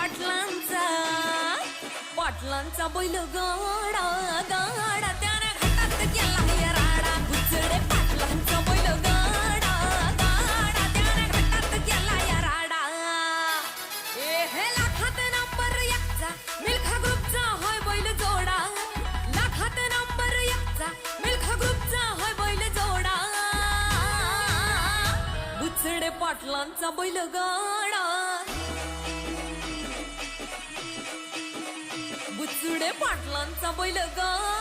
पाटलांचा पाटलांचा बैल गाडा गाडा त्याने घाटात केला या राडा बुचडे पाटलांचा बैल गाडा गाडा त्याने घाटात केला या राडा ए हे लाखात नंबर एकचा मिल्खा ग्रुपचा होय बैल जोडा लाखात नंबर एकचा मिल्खा ग्रुपचा होय बैल जोडा बुचडे पाटलांचा बैल गाडा बुचडे पाटलांचा बैल गाडा